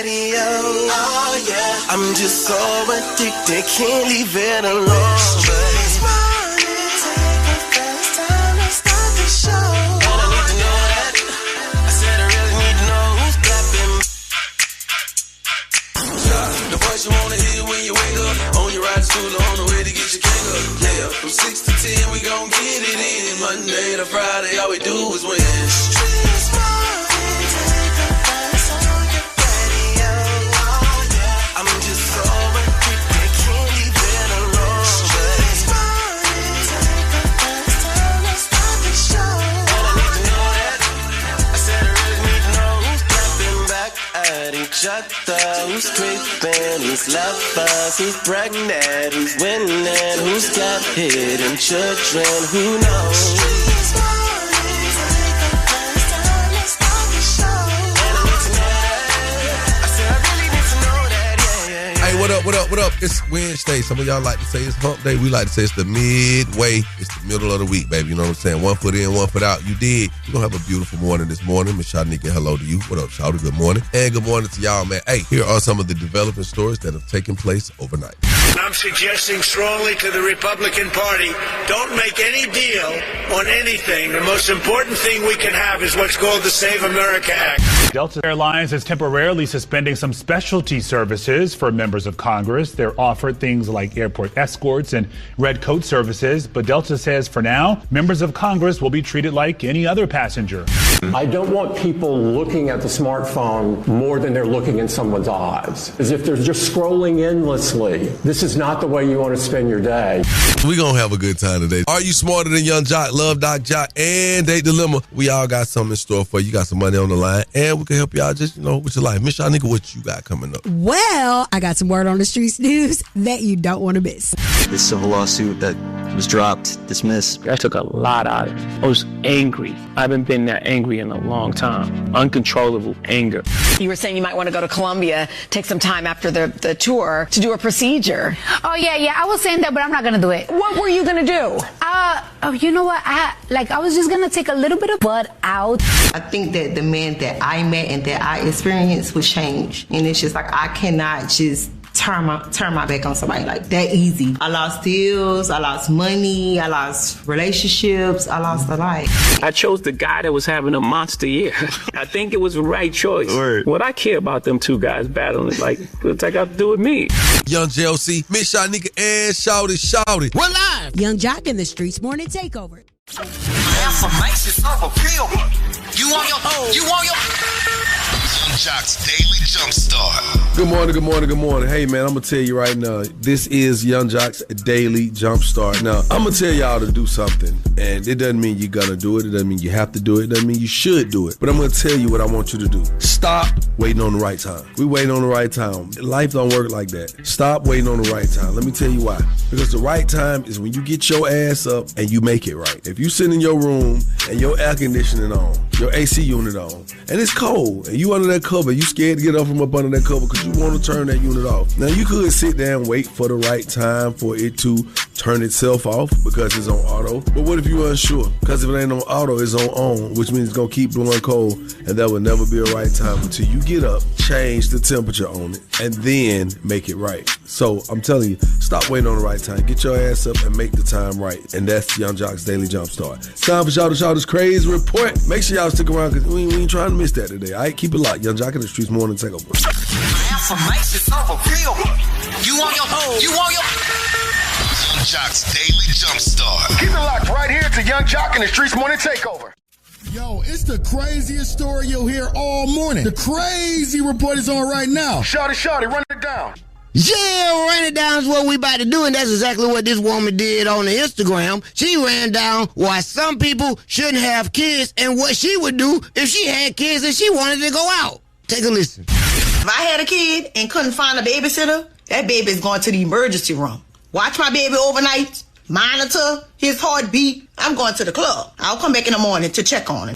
patio. Oh yeah, I'm just so addicted, can't leave it alone. Streetz morning, take the first time to start the show. And I need to know that. I said I really need to know who's clapping. The voice you wanna hear when you wake up, on your ride to school or on the way to get your cake up. Yeah, from 6 to 10 we gon' get it in. Monday to Friday, all we do is win. Streetz morning, take the first on your patio. Oh yeah, I'm just so addicted, can't leave it alone. Streetz morning, take the first time to start the show. And I need to know that. I said I really need to know who's clapping back at each other, who's creeping, who's lovers, who's pregnant, who's winning, who's got hidden children, who knows? Streetz morning, take the first time to start the show. And I need to know that. I said I really need to know that, yeah. Hey, what up? It's Wednesday. Some of y'all like to say it's hump day. We like to say it's the midway. It's the middle of the week, baby. You know what I'm saying? One foot in, one foot out. You dig. We're going to have a beautiful morning this morning. Miss Shanika, hello to you. What up, Shawty? Good morning. And good morning to y'all, man. Hey, here are some of the developing stories that have taken place overnight. I'm suggesting strongly to the Republican Party, don't make any deal on anything. The most important thing we can have is what's called the Save America Act. Delta Airlines is temporarily suspending some specialty services for members of Congress. They're offered things like airport escorts and red coat services, but Delta says for now, members of Congress will be treated like any other passenger. I don't want people looking at the smartphone more than they're looking in someone's eyes, as if they're just scrolling endlessly. This is not the way you want to spend your day. We're going to have a good time today. Are you smarter than Young Jock, Love Doc Jock, and Date Dilemma? We all got something in store for you. You got some money on the line, and we can help y'all just, with your life. Miss Shanika, what you got coming up? Well, I got some word on the streets news that you don't want to miss. This civil lawsuit that was dropped, dismissed. I took a lot out of it. I was angry. I haven't been that angry in a long time. Uncontrollable anger. You were saying you might want to go to Colombia, take some time after the tour to do a procedure. Oh, yeah, I was saying that, but I'm not going to do it. What were you going to do? You know what? I was just going to take a little bit of blood out. I think that the man that I met and that I experienced would change. And it's just like, I cannot just turn my back on somebody like that easy. I lost deals, I lost money, I lost relationships, I lost a life. I chose the guy that was having a monster year. I think it was the right choice. Word. What I care about them two guys battling, what's that got to do with me? Young JLC, Miss Shanika, and Shawty. We're live. Young Jock in the Streetz Morning Takeover. Affirmations of appeal. You want your Young Jock's Daily Jumpstart. Good morning. Hey, man, I'm going to tell you right now, this is Young Jock's Daily Jumpstart. Now, I'm going to tell y'all to do something, and it doesn't mean you're going to do it. It doesn't mean you have to do it. It doesn't mean you should do it. But I'm going to tell you what I want you to do. Stop waiting on the right time. We waiting on the right time. Life don't work like that. Stop waiting on the right time. Let me tell you why. Because the right time is when you get your ass up and you make it right. If you sit in your room and your air conditioning on, your AC unit on, and it's cold, and you under that cover, you scared to get up from up under that cover because you want to turn that unit off. Now, you could sit there and wait for the right time for it to turn itself off because it's on auto. But what if you're unsure? Because if it ain't on auto, it's on, which means it's going to keep blowing cold, and that will never be a right time until you get up, change the temperature on it, and then make it right. So I'm telling you, stop waiting on the right time. Get your ass up and make the time right. And that's Young Jock's Daily Jumpstart. Time for Shawty's Crazy Report. Make sure y'all stick around because we ain't trying to miss that today. All right, keep it locked. Young Jock in the Streetz Morning Takeover. Affirmations of appeal. You want your Young Jock's Daily Jumpstart. Keep it locked right here to Young Jock in the Streetz Morning Takeover. Yo, it's the craziest story you'll hear all morning. The crazy report is on right now. Shawty, run it down. Yeah, run it down is what we about to do, and that's exactly what this woman did on the Instagram. She ran down why some people shouldn't have kids and what she would do if she had kids and she wanted to go out. Take a listen. If I had a kid and couldn't find a babysitter, that baby is going to the emergency room. Watch my baby overnight, monitor his heartbeat. I'm going to the club. I'll come back in the morning to check on him.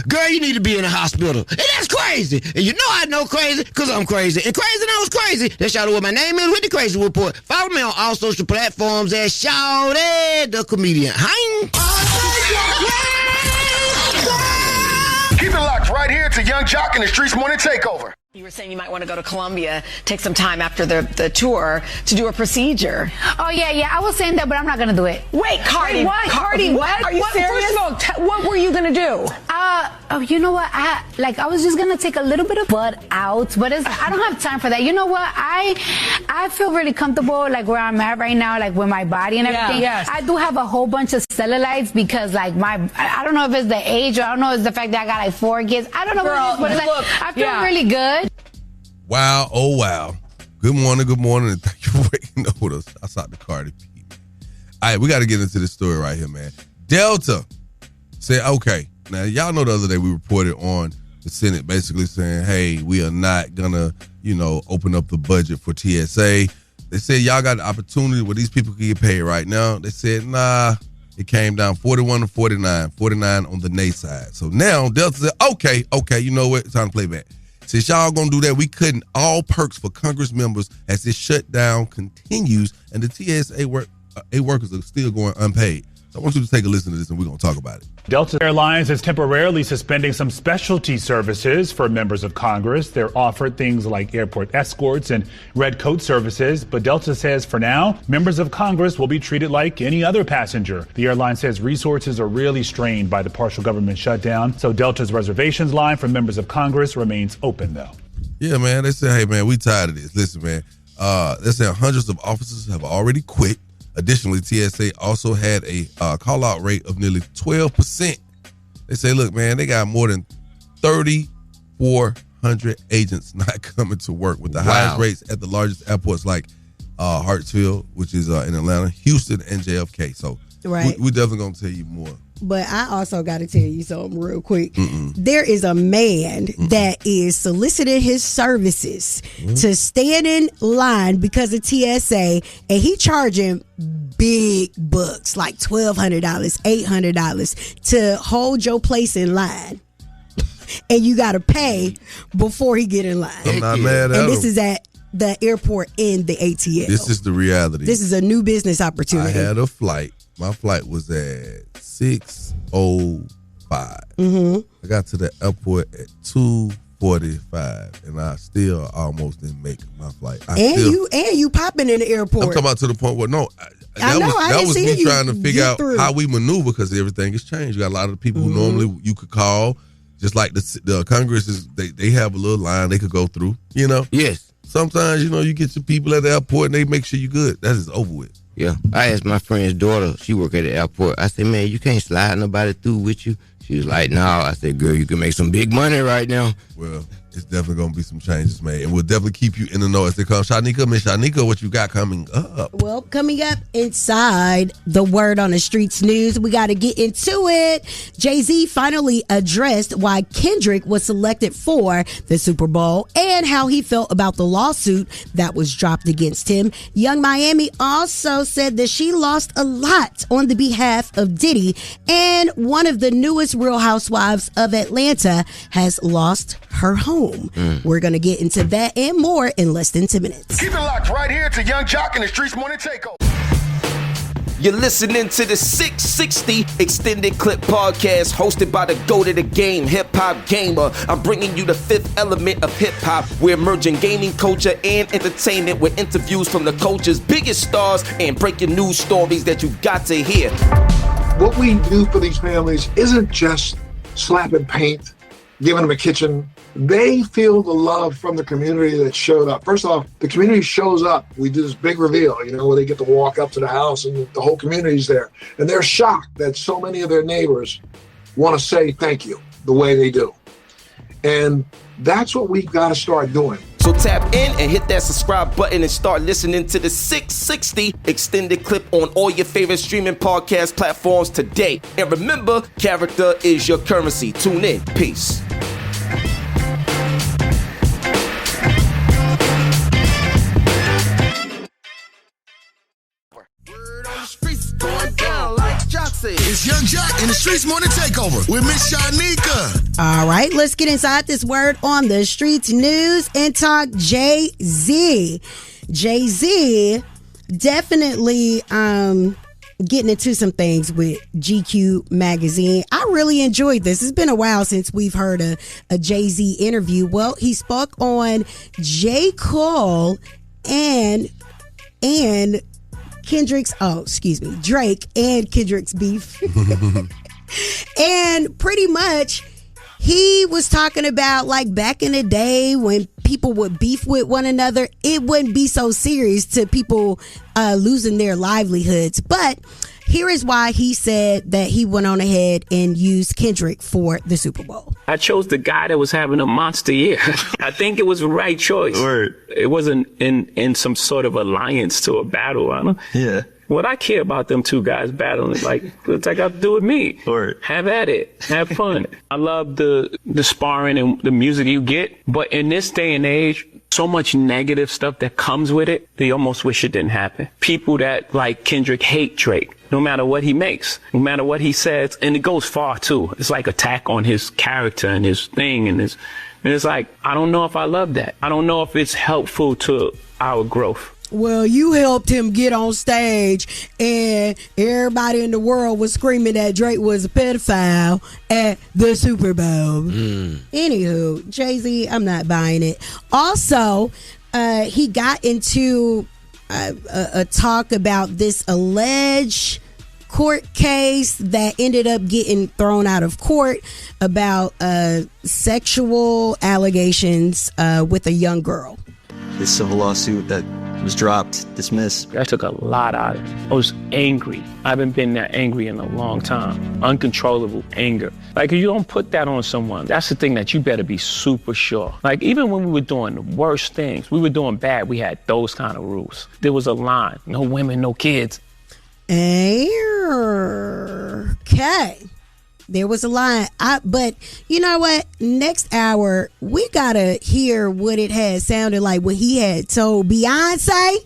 Girl, you need to be in the hospital. And that's crazy. And you know I know crazy because I'm crazy. And crazy knows crazy. That's Shawty what my name is with the Crazy Report. Follow me on all social platforms at Shawty the Comedian. Keep it locked right here to Young Jock in the Streetz Morning Takeover. You were saying you might want to go to Colombia, take some time after the tour to do a procedure. Oh, yeah. I was saying that, but I'm not going to do it. Wait, Cardi. What? Cardi, what? Are you serious? First of all, what were you going to do? You know what? I was just going to take a little bit of butt out, but I don't have time for that. You know what? I feel really comfortable, like, where I'm at right now, like, with my body and everything. Yes. I do have a whole bunch of cellulites because, like, I don't know if it's the age or I don't know if it's the fact that I got, like, 4 kids. I don't know what it is, but it's like, I feel really good. Wow, oh wow. Good morning, and thank you for waking up with us. I saw the Cardi B. All right, we got to get into this story right here, man. Delta said, okay, now y'all know the other day we reported on the Senate basically saying, hey, we are not going to, open up the budget for TSA. They said y'all got the opportunity where these people can get paid right now. They said, nah, it came down 41 to 49 on the nay side. So now Delta said, okay, you know what? It's time to play back. Since y'all gonna do that, we cutting all perks for Congress members as this shutdown continues and the TSA workers are still going unpaid. So I want you to take a listen to this and we're gonna talk about it. Delta Airlines is temporarily suspending some specialty services for members of Congress. They're offered things like airport escorts and red coat services, but Delta says for now, members of Congress will be treated like any other passenger. The airline says resources are really strained by the partial government shutdown, so Delta's reservations line for members of Congress remains open, though. Yeah, man, they say, hey, man, we tired of this. Listen, man, they say hundreds of officers have already quit. Additionally, TSA also had a call-out rate of nearly 12%. They say, look, man, they got more than 3,400 agents not coming to work with the highest rates at the largest airports like Hartsfield, which is in Atlanta, Houston, and JFK. So we definitely going to tell you more. But I also got to tell you something real quick. There is a man that is soliciting his services to stand in line because of TSA, and he charging big bucks, like $1,200, $800 to hold your place in line. And you got to pay before he get in line. I'm not mad at him. And this is at the airport in the ATL. This is the reality. This is a new business opportunity. I had a flight. My flight was at 6:05. I got to the airport at 2:45, and I still almost didn't make my flight. You popping in the airport. I'm talking about to the point where that was me trying to figure out how we maneuver because everything has changed. You got a lot of people who normally you could call, just like the Congress is. They have a little line they could go through. Yes. Sometimes you get your people at the airport and they make sure you good. That is over with. Yeah, I asked my friend's daughter, she work at the airport. I said, man, you can't slide nobody through with you. She was like, no. I said, girl, you can make some big money right now. Well, it's definitely going to be some changes made. And we'll definitely keep you in the know as they come. Shanika, Miss Shanika, what you got coming up? Well, coming up inside the Word on the Streetz news, we got to get into it. Jay-Z finally addressed why Kendrick was selected for the Super Bowl and how he felt about the lawsuit that was dropped against him. Young Miami also said that she lost a lot on the behalf of Diddy, and one of the newest Real Housewives of Atlanta has lost her home. We're going to get into that and more in less than 10 minutes. Keep it locked right here to Young Jock and the Streetz Morning Takeover. You're listening to the 660 Extended Clip Podcast hosted by the GOAT of the game, Hip Hop Gamer. I'm bringing you the fifth element of hip hop. We're merging gaming culture and entertainment with interviews from the culture's biggest stars and breaking news stories that you got to hear. What we do for these families isn't just slapping paint, giving them a kitchen. They feel the love from the community that showed up. First off, the community shows up. We do this big reveal, where they get to walk up to the house and the whole community's there. And they're shocked that so many of their neighbors want to say thank you the way they do. And that's what we've got to start doing. So tap in and hit that subscribe button and start listening to the 660 Extended Clip on all your favorite streaming podcast platforms today. And remember, character is your currency. Tune in. Peace. It's Young Jock and the Streetz Morning Takeover with Miss Shanika. All right, let's get inside this Word on the Streetz news and talk Jay-Z. Jay-Z definitely getting into some things with GQ magazine. I really enjoyed this. It's been a while since we've heard a Jay-Z interview. Well, he spoke on J. Cole and Kendrick's, Drake and Kendrick's beef. And pretty much he was talking about like back in the day when people would beef with one another, it wouldn't be so serious to people losing their livelihoods. But here is why he said that he went on ahead and used Kendrick for the Super Bowl. I chose the guy that was having a monster year. I think it was the right choice. Word. It wasn't in some sort of alliance to a battle. I don't. Yeah. What I care about them two guys battling, like, what's that got to do with me? Word. Have at it. Have fun. I love the sparring and the music you get, but in this day and age, so much negative stuff that comes with it, they almost wish it didn't happen. People that like Kendrick hate Drake, no matter what he makes, no matter what he says, and it goes far too. It's like attack on his character and his thing and it's like, I don't know if I love that. I don't know if it's helpful to our growth. Well, you helped him get on stage and everybody in the world was screaming that Drake was a pedophile at the Super Bowl. Anywho, Jay-Z, I'm not buying it. Also, he got into a talk about this alleged court case that ended up getting thrown out of court about sexual allegations with a young girl. This civil lawsuit that was dropped, dismissed. I took a lot out of it. I was angry. I haven't been that angry in a long time. Uncontrollable anger. Like, if you don't put that on someone, that's the thing that you better be super sure. Like, even when we were doing the worst things, we were doing bad, we had those kind of rules. There was a line. No women, no kids. Okay. There was a line. But you know what? Next hour, we got to hear what it had sounded like when he had told Beyonce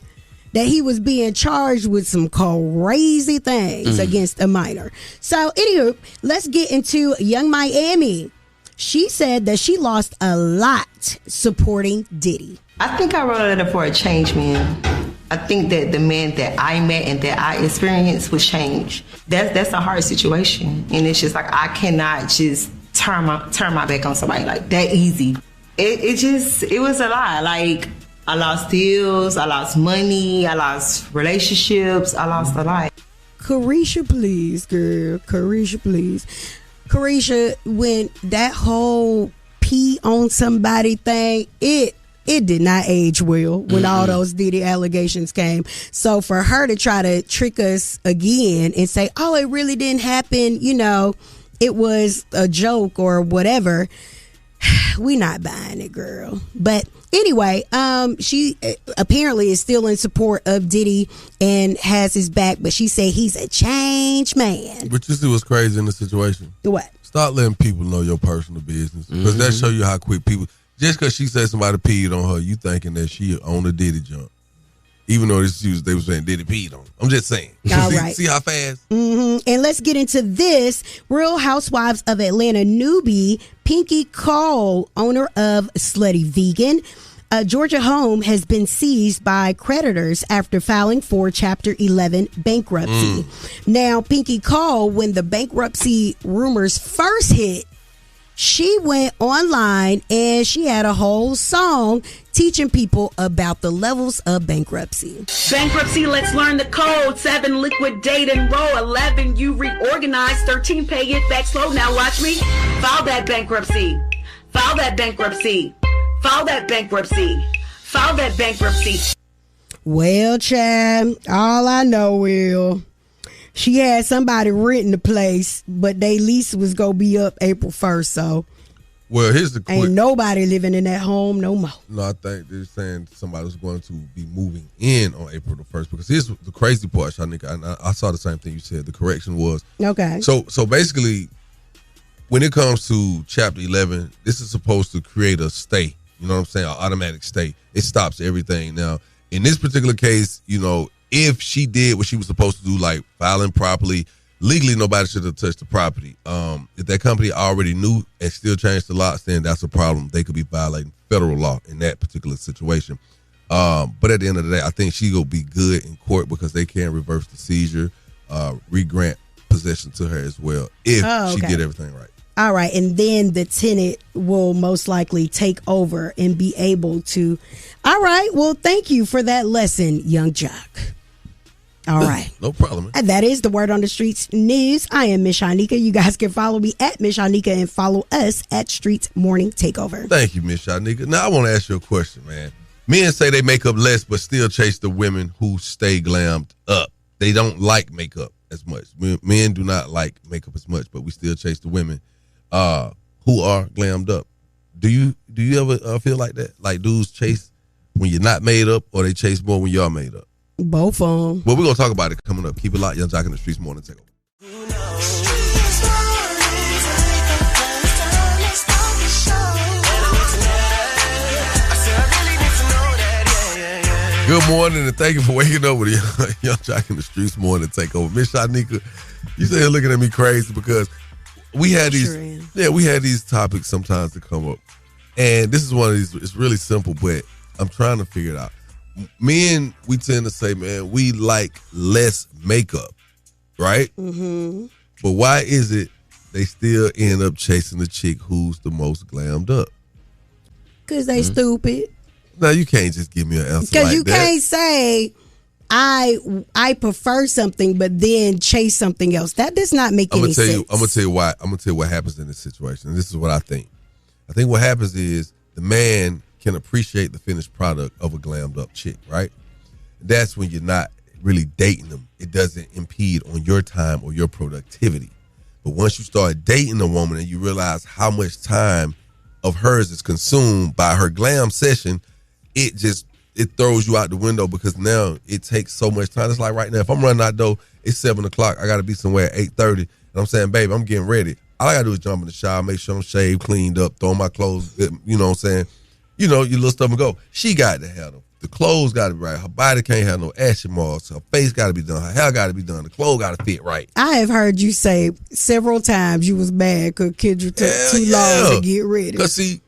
that he was being charged with some crazy things against a minor. So, anywho, let's get into Young Miami. She said that she lost a lot supporting Diddy. I think I wrote a letter for a change, man. I think that the man that I met and that I experienced was change. That's a hard situation. And it's just like, I cannot just turn my back on somebody like that easy. It was a lot. Like, I lost deals, I lost money, I lost relationships, I lost a lot. Carisha, please, girl. Carisha, please. Carisha, when that whole pee on somebody thing, it did not age well when all those Diddy allegations came. So for her to try to trick us again and say, oh, it really didn't happen, you know, it was a joke or whatever, we not buying it, girl. But anyway, she apparently is still in support of Diddy and has his back, but she said he's a changed man. But you see what's crazy in the situation? What? Stop letting people know your personal business. Because that show you how quick people... Just because she said somebody peed on her, you thinking that she on the Diddy jump. Even though they were saying Diddy peed on her. I'm just saying. All right. See how fast? And let's get into this. Real Housewives of Atlanta newbie, Pinky Cole, owner of Slutty Vegan. Georgia home has been seized by creditors after filing for Chapter 11 bankruptcy. Now, Pinky Cole, when the bankruptcy rumors first hit, she went online and she had a whole song teaching people about the levels of bankruptcy. Bankruptcy, let's learn the code. 7, liquidate and roll. 11, you reorganize. 13, pay it back slow. Now watch me. File that bankruptcy. File that bankruptcy. File that bankruptcy. File that bankruptcy. Well, child, all I know is she had somebody renting the place, but they lease was going to be up April 1st, so well, here's the quick... Ain't nobody living in that home no more. No, I think they're saying somebody was going to be moving in on April the 1st, because here's the crazy part, Shanika, and I saw the same thing you said. The correction was... Okay. So basically, when it comes to Chapter 11, this is supposed to create a stay, you know what I'm saying, an automatic stay. It stops everything. Now, in this particular case, you know, if she did what she was supposed to do, like filing properly, legally nobody should have touched the property. If that company already knew and still changed the locks, then that's a problem. They could be violating federal law in that particular situation. But at the end of the day, I think she will be good in court because they can't reverse the seizure. re-grant possession to her as well if she get everything right. All right, and then the tenant will most likely take over and be able to. All right, well, thank you for that lesson, young jock. All right. No problem. And that is the Word on the Streets news. I am Miss Shanika. You guys can follow me at Miss Shanika and follow us at Streetz Morning Takeover. Thank you, Miss Shanika. Now, I want to ask you a question, man. Men say they make up less but still chase the women who stay glammed up. They don't like makeup as much. Men do not like makeup as much, but we still chase the women who are glammed up. Do you ever feel like that? Like dudes chase when you're not made up, or they chase more when you're made up? Both of them. Well, we're going to talk about it coming up. Keep it locked. Young Jock in the Streetz Morning Takeover. Good morning, and thank you for waking up with Young Jock in the Streetz Morning Takeover. Miss Shanika, you say you're looking at me crazy because we had these topics sometimes to come up. And this is one of these, it's really simple, but I'm trying to figure it out. Men, we tend to say, man, we like less makeup, right? Mm-hmm. But why is it they still end up chasing the chick who's the most glammed up? Because they stupid. No, you can't just give me an answer like that. Because you can't say, I prefer something, but then chase something else. That does not make any sense. I'm gonna tell you why. I'm gonna tell you what happens in this situation. And this is what I think. I think what happens is the man can appreciate the finished product of a glammed up chick, right? That's when you're not really dating them. It doesn't impede on your time or your productivity. But once you start dating a woman and you realize how much time of hers is consumed by her glam session, it throws you out the window because now it takes so much time. It's like right now, if I'm running out door, it's 7 o'clock. I got to be somewhere at 8:30. And I'm saying, baby, I'm getting ready. All I got to do is jump in the shower, make sure I'm shaved, cleaned up, throw my clothes, you know what I'm saying? You know, your little stuff and go. She got to have them. The clothes got to be right. Her body can't have no ashy marks. Her face got to be done. Her hair got to be done. The clothes got to fit right. I have heard you say several times you was mad because Kendra took too long to get ready. Because see,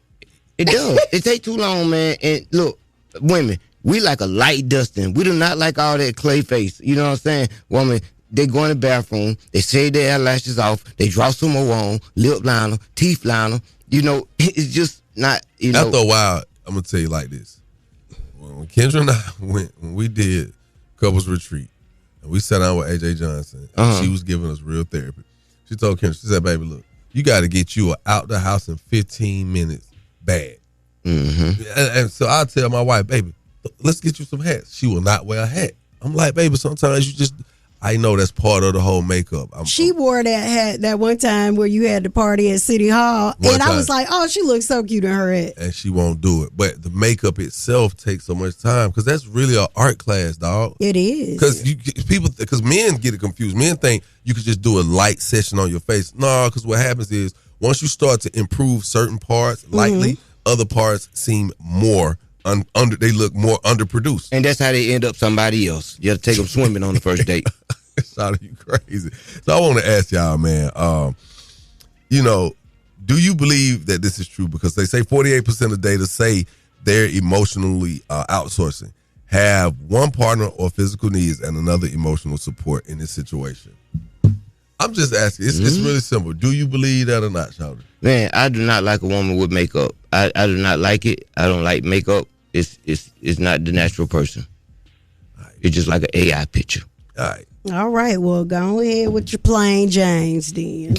it does. It take too long, man. And look, women, we like a light dusting. We do not like all that clay face. You know what I'm saying? Woman, they go in the bathroom, they shave their eyelashes off, they draw some more on, lip liner, teeth liner. You know, it's just not, you know. After a while, I'm going to tell you like this. When Kendra and I when we did couples retreat, and we sat down with AJ Johnson, and she was giving us real therapy. She told Kendra, she said, baby, look, you got to get you out the house in 15 minutes bad. Mm-hmm. And so I tell my wife, baby, let's get you some hats. She will not wear a hat. I'm like, baby, sometimes you just, I know that's part of the whole makeup. She wore that hat that one time where you had the party at City Hall. And I was like, oh, she looks so cute in her hat. And she won't do it. But the makeup itself takes so much time because that's really an art class, dog. It is. Because men get it confused. Men think you could just do a light session on your face. No, because what happens is once you start to improve certain parts lightly, other parts seem more they look more underproduced. And that's how they end up somebody else. You have to take them swimming on the first date. Shout you crazy. So I want to ask y'all, man, you know, do you believe that this is true? Because they say 48% of data say they're emotionally outsourcing, have one partner or physical needs and another emotional support in this situation. I'm just asking. It's really simple. Do you believe that or not, Shawty? Man, I do not like a woman with makeup. I do not like it. I don't like makeup. It's not the natural person. Right. It's just like an AI picture. All right. Well, go ahead with your plain James then.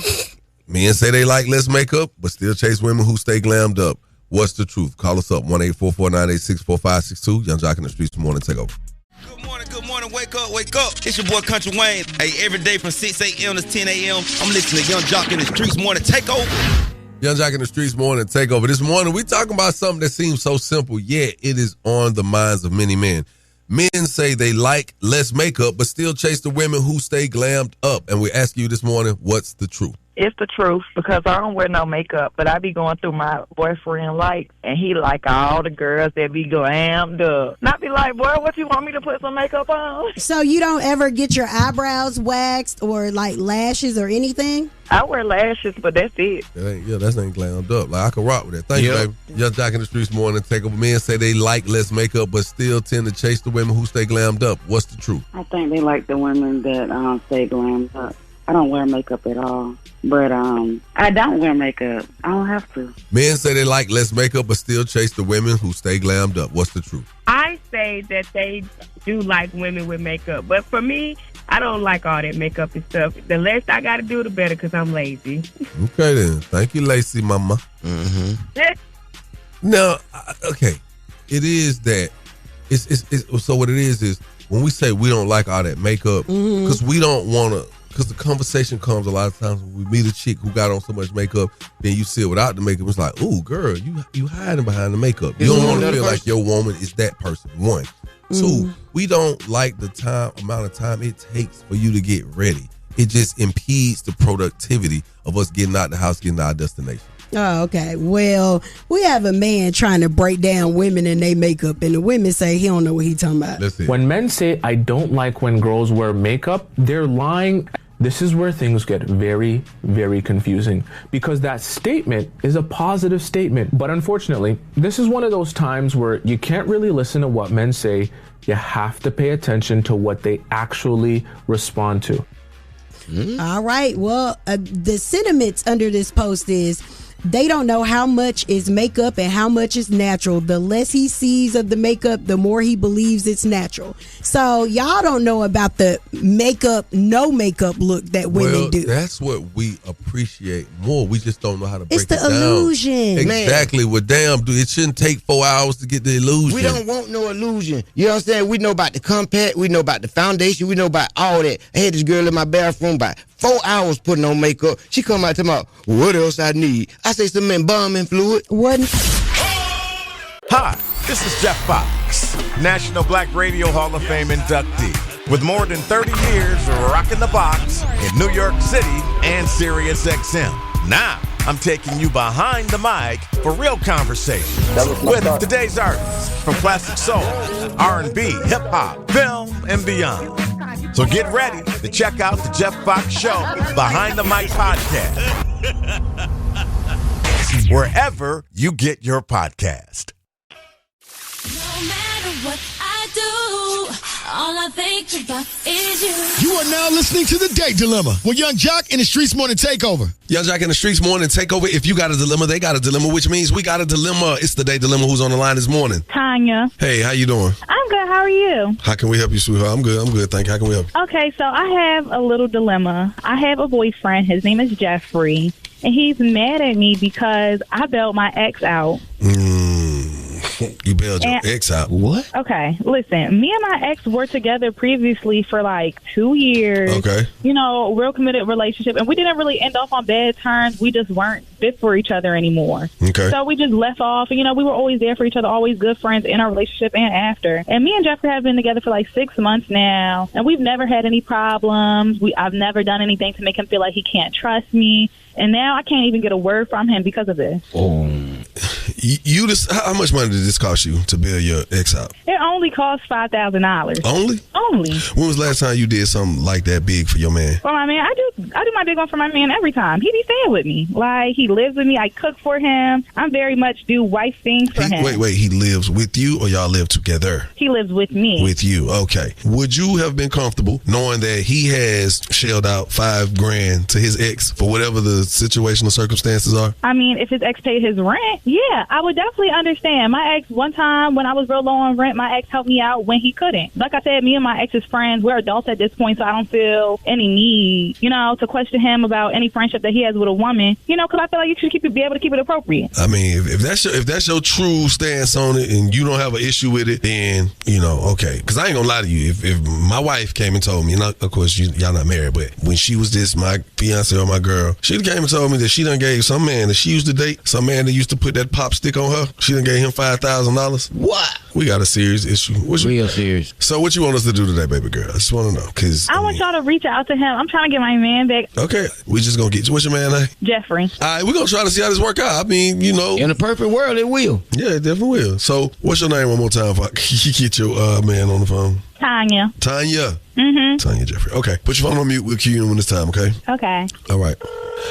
Men say they like less makeup, but still chase women who stay glammed up. What's the truth? Call us up, 1-844-986-4562. Young Jock in the Streetz Morning Takeover. Good morning, wake up. It's your boy Country Wayne. Hey, every day from 6 a.m. to 10 a.m., I'm listening to Young Jock in the Streetz Morning Takeover. Young Jock in the Streetz Morning Takeover. This morning, we talking about something that seems so simple, yet it is on the minds of many men. Men say they like less makeup, but still chase the women who stay glammed up. And we ask you this morning, what's the truth? It's the truth because I don't wear no makeup, but I be going through my boyfriend like, and he like all the girls that be glammed up. And I be like, boy, what you want me to put some makeup on? So you don't ever get your eyebrows waxed or like lashes or anything? I wear lashes, but that's it. That's ain't glammed up. Like I can rock with that. Thank you, baby. Young Jock in the Streetz morning takeover. Men say they like less makeup, but still tend to chase the women who stay glammed up. What's the truth? I think they like the women that stay glammed up. I don't wear makeup at all, but I don't wear makeup. I don't have to. Men say they like less makeup, but still chase the women who stay glammed up. What's the truth? I say that they do like women with makeup, but for me, I don't like all that makeup and stuff. The less I got to do, the better, because I'm lazy. Okay, then. Thank you, Lacey Mama. No, okay. It is that. It's so what it is when we say we don't like all that makeup, because we don't want to, because the conversation comes a lot of times when we meet a chick who got on so much makeup, then you see it without the makeup. It's like, ooh, girl, you hiding behind the makeup. You don't want to feel like your woman is that person. One. Two, we don't like the amount of time it takes for you to get ready. It just impedes the productivity of us getting out the house, getting to our destination. Oh, okay. Well, we have a man trying to break down women and their makeup, and the women say he don't know what he talking about. When men say, I don't like when girls wear makeup, they're lying. This is where things get very, very confusing, because that statement is a positive statement. But unfortunately, this is one of those times where you can't really listen to what men say. You have to pay attention to what they actually respond to. All right. Well, the sentiments under this post is, they don't know how much is makeup and how much is natural. The less he sees of the makeup, the more he believes it's natural. So y'all don't know about the makeup, no makeup look that women do. That's what we appreciate more. We just don't know how to break it down. It's the illusion. Exactly. Well, damn, dude, it shouldn't take 4 hours to get the illusion. We don't want no illusion. You know what I'm saying? We know about the compact. We know about the foundation. We know about all that. I had this girl in my bathroom about 4 hours putting on makeup. She come out to me, what else I need? I say some embalming fluid. What? Hi, this is Jeff Fox, National Black Radio Hall of Fame inductee, with more than 30 years rocking the box in New York City and Sirius XM. Now, I'm taking you behind the mic for real conversation with today's artists from classic soul, R&B, hip-hop, film, and beyond. So get ready to check out the Jeff Fox Show Behind the Mic podcast, wherever you get your podcast. No matter what I do, all I think about is you. You are now listening to The Date Dilemma with Young Jock in the Streetz Morning Takeover. Young Jock in the Streetz Morning Takeover. If you got a dilemma, they got a dilemma, which means we got a dilemma. It's The Date Dilemma. Who's on the line this morning? Tonya. Hey, how you doing? I'm good. How are you? How can we help you, sweetheart? I'm good. Thank you. How can we help you? Okay, so I have a little dilemma. I have a boyfriend. His name is Jeffrey, and he's mad at me because I bailed my ex out. You bailed your ex out. What? Okay, listen. Me and my ex were together previously for like 2 years. Okay. You know, real committed relationship. And we didn't really end off on bad terms. We just weren't fit for each other anymore. Okay. So we just left off. And, you know, we were always there for each other, always good friends in our relationship and after. And me and Jeffrey have been together for like 6 months now. And we've never had any problems. I've never done anything to make him feel like he can't trust me. And now I can't even get a word from him because of this. You just, how much money did this cost you to bail your ex out? It only cost $5,000. Only? Only. When was the last time you did something like that big for your man? For my man, I do my big one for my man every time. He be staying with me. Like, he lives with me. I cook for him. I'm very much do wife things for him. Wait, he lives with you or y'all live together? He lives with me. With you, okay. Would you have been comfortable knowing that he has shelled out $5,000 to his ex for whatever the situational circumstances are? I mean, if his ex paid his rent, yeah, I would definitely understand. My ex, one time when I was real low on rent, my ex helped me out when he couldn't. Like I said, me and my ex's friends, we're adults at this point, so I don't feel any need, you know, to question him about any friendship that he has with a woman, you know, because I feel like you should be able to keep it appropriate. I mean, if that's your true stance on it and you don't have an issue with it, then, you know, okay. Because I ain't gonna lie to you. If my wife came and told me, and of course, y'all not married, but when she was my fiance or my girl, she came and told me that she done gave some man that she used to date, some man that used to put that pop lipstick on her. She done gave him $5,000. What? We got a serious issue. Real serious. So what you want us to do today, baby girl? I just want to know. Cause, I want y'all to reach out to him. I'm trying to get my man back. Okay. We just going to get you. What's your man name? Jeffrey. All right. We're going to try to see how this work out. I mean, you know. In a perfect world, it will. Yeah, it definitely will. So what's your name one more time? If I get your man on the phone. Tonya. Tonya Jeffrey. Okay. Put your phone on mute. We'll cue you when it's time, okay? Okay. All right.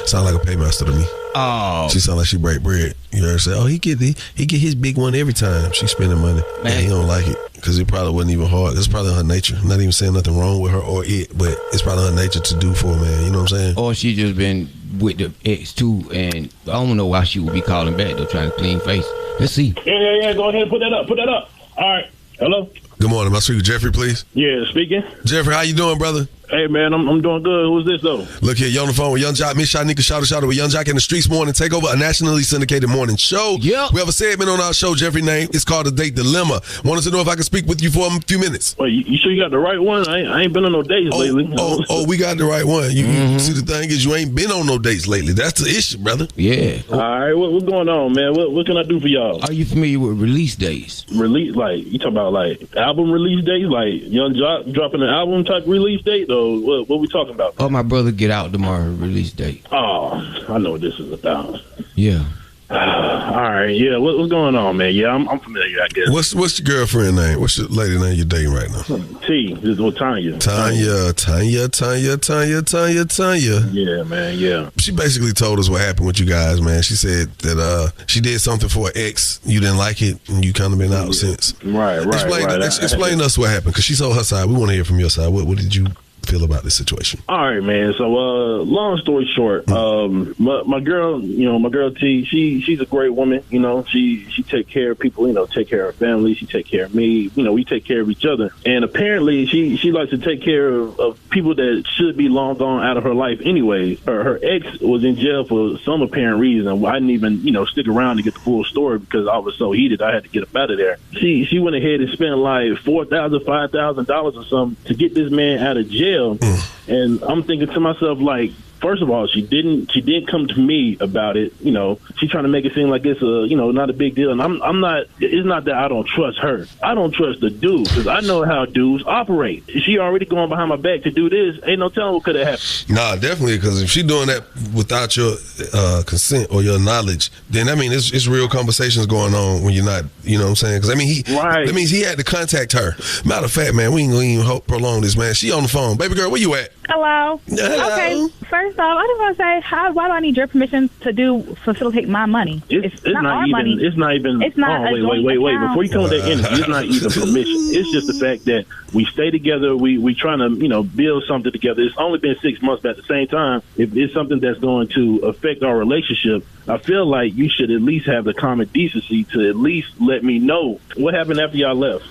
Sound like a paymaster to me. Oh. She sound like she break bread. You heard her say, oh, he get his big one every time. She spending money. Man. And he don't like it because it probably wasn't even hard. It's probably her nature. I'm not even saying nothing wrong with her or it, but it's probably her nature to do for a man. You know what I'm saying? Or she just been with the ex too, and I don't know why she would be calling back though, trying to clean face. Let's see. Yeah. Go ahead and put that up. All right. Hello? Good morning. Am I speaking with Jeffrey, please? Yeah, speaking. Jeffrey, how you doing, brother? Hey, man, I'm doing good. Who's this, though? Look here, you on the phone with Young Jock, Miss Shanika, shout with Young Jock in the Streetz Morning Takeover, a nationally syndicated morning show. Yep. We have a segment on our show, Jeffrey name. It's called The Date Dilemma. Wanted to know if I could speak with you for a few minutes. Wait, you sure you got the right one? I ain't been on no dates lately. We got the right one. You see, the thing is, you ain't been on no dates lately. That's the issue, brother. Yeah. All right, what's going on, man? What can I do for y'all? Are you familiar with release dates? Release, like, you talking about, like, album release dates? Like, Young Jock dropping an album type release date? Or what we talking about? Oh, my brother Get Out tomorrow release date. Oh, I know what this is about. Yeah. All right, yeah. What's going on, man? Yeah, I'm familiar, I guess. What's your girlfriend name? What's your lady name you're dating right now? T. This is Tonya. Tonya. Yeah, man. Yeah. She basically told us what happened with you guys, man. She said that she did something for an ex. You didn't like it, and you kind of been out since. Right. Explain to us what happened, because she told her side. We want to hear from your side. What did you feel about this situation? All right, man. So, long story short, my girl, my girl T, she's a great woman. You know, she take care of people. You know, take care of her family. She take care of me. You know, we take care of each other. And apparently, she likes to take care of people that should be long gone out of her life anyway. Her ex was in jail for some apparent reason. I didn't even stick around to get the full story because I was so heated. I had to get up out of there. She went ahead and spent like $4,000, $5,000 or something to get this man out of jail. And I'm thinking to myself, like, first of all, she didn't come to me about it. You know, she's trying to make it seem like it's not a big deal. And I'm not. It's not that I don't trust her. I don't trust the dude because I know how dudes operate. She already going behind my back to do this. Ain't no telling what could have happened. Nah, definitely, because if she doing that without your consent or your knowledge, then I mean it's real conversations going on when you're not. You know what I'm saying? Because I mean that means he had to contact her. Matter of fact, man, we ain't gonna even prolong this, man. She on the phone, baby girl. Where you at? Hello. Okay. First off, I just want to say, why do I need your permission to facilitate my money? It's not our even, money. It's not even. It's not. Wait. Before you come with that energy, it's not even permission. It's just the fact that we stay together. We trying to build something together. It's only been 6 months, but at the same time, if it's something that's going to affect our relationship, I feel like you should at least have the common decency to at least let me know what happened after y'all left.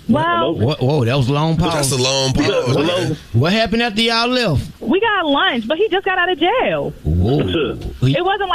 Well, whoa, that was a long pause. That's a long pause. What happened after y'all left? We got lunch, but he just got out of jail. Whoa. It wasn't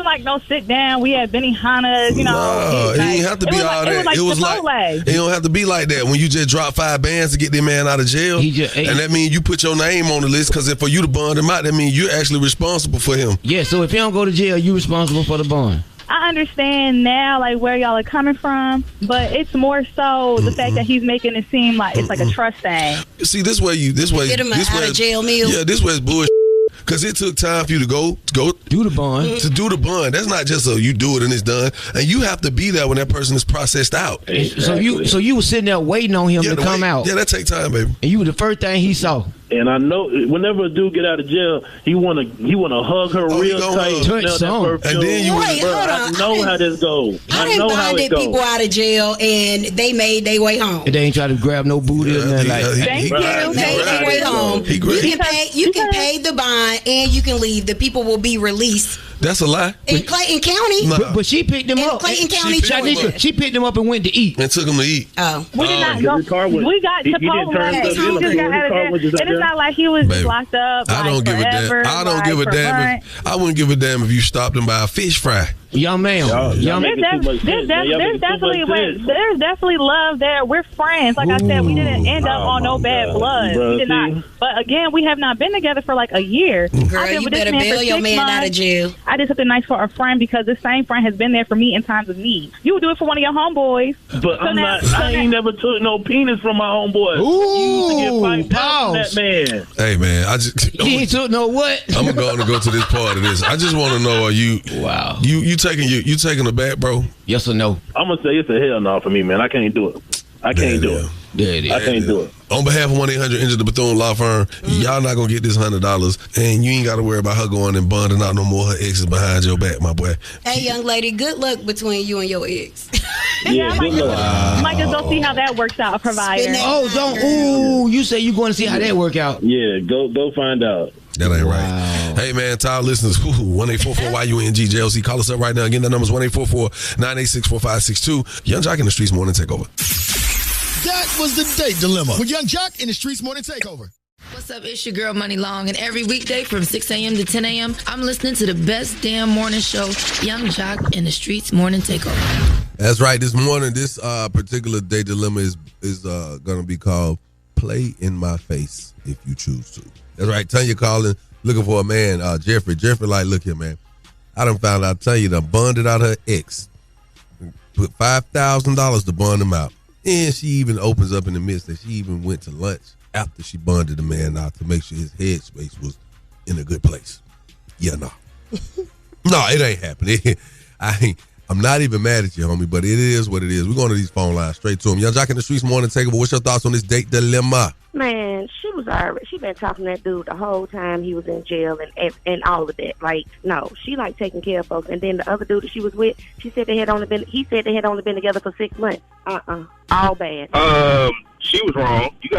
like no sit down. We had Benihana's, No, it didn't have to be all that. It was like it don't have to be like that. When you just drop 5 bands to get that man out of jail, and that means you put your name on the list because for you to bond him out, that means you're actually responsible for him. Yeah. So if he don't go to jail, you're responsible for the bond. I understand now, like, where y'all are coming from, but it's more so the fact that he's making it seem like it's like a trust thing. See, this way get him out of jail meal. Yeah, this way is bullshit. Because it took time for you to go do the bond. To do the bond. That's not just you do it and it's done. And you have to be there when that person is processed out. Exactly. So you were sitting there waiting on him to come out. Yeah, that take time, baby. And you were the first thing he saw. And I know whenever a dude get out of jail, he wanna hug her real tight. And then you hold on. I know how this goes. I done bonded people out of jail and they made their way home. And they ain't try to grab no booty or nothing like that. Thank you. Made their way home. You can pay the bond and you can leave. The people will be released. That's a lie. In Clayton County. But she picked him up. Clayton County. She picked him up and went to eat. And took him to eat. Oh. We did not go. We got Chipotle. He just got out of jail. And it's not like he was just locked up. I don't give a damn. I don't give a damn. I wouldn't give a damn if you stopped him by a fish fry. Young man. There's definitely love there. We're friends. Like I said, we didn't end up on no bad blood. We did not. But again, we have not been together for like a year. Girl, you better bail your man out of jail. I did something nice for a friend because this same friend has been there for me in times of need. You would do it for one of your homeboys. But I ain't never took no penis from my homeboy. Ooh, you used to get fight down from that man. Hey man, he ain't took no what? I'm going to go to this part of this. I just want to know: are you? Wow. You taking a back, bro? Yes or no? I'm gonna say it's a hell no for me, man. I can't do it. I can't do it. I can't do it. On behalf of 1-800 Injured the Bethune Law Firm, y'all not gonna get this $100, and you ain't got to worry about her going and bonding out no more her exes behind your back, my boy. Hey, young lady, good luck between you and your ex. Yeah, I might just go see how that works out, provider. You say you going to see how that work out? Yeah, go find out. That ain't right. Hey, man, Tyler listeners, 1-844-YUNG-JLC. Call us up right now. Again, the number's 1-844-986-4562. Young Jock in the Streetz Morning Takeover. That was the date dilemma with Young Jock in the Streetz Morning Takeover. What's up? It's your girl, Money Long, and every weekday from 6 a.m. to 10 a.m., I'm listening to the best damn morning show, Young Jock in the Streetz Morning Takeover. That's right. This morning, this particular date dilemma is going to be called Play in My Face If You Choose To. That's right. Tonya calling, looking for a man. Jeffrey, like, look here, man. I done found out Tonya done bonded out her ex. Put $5,000 to bond him out. And she even opens up in the midst that she even went to lunch after she bonded the man out to make sure his headspace was in a good place. Yeah, no. No, it ain't happening. I'm not even mad at you, homie, but it is what it is. We're going to these phone lines straight to him. Young Jock in the Streetz Morning Takeover. What's your thoughts on this date dilemma? Man, she been talking to that dude the whole time he was in jail and all of that. Like, no, she like taking care of folks. And then the other dude that she was with, he said they had only been together for 6 months. All bad. She was wrong. You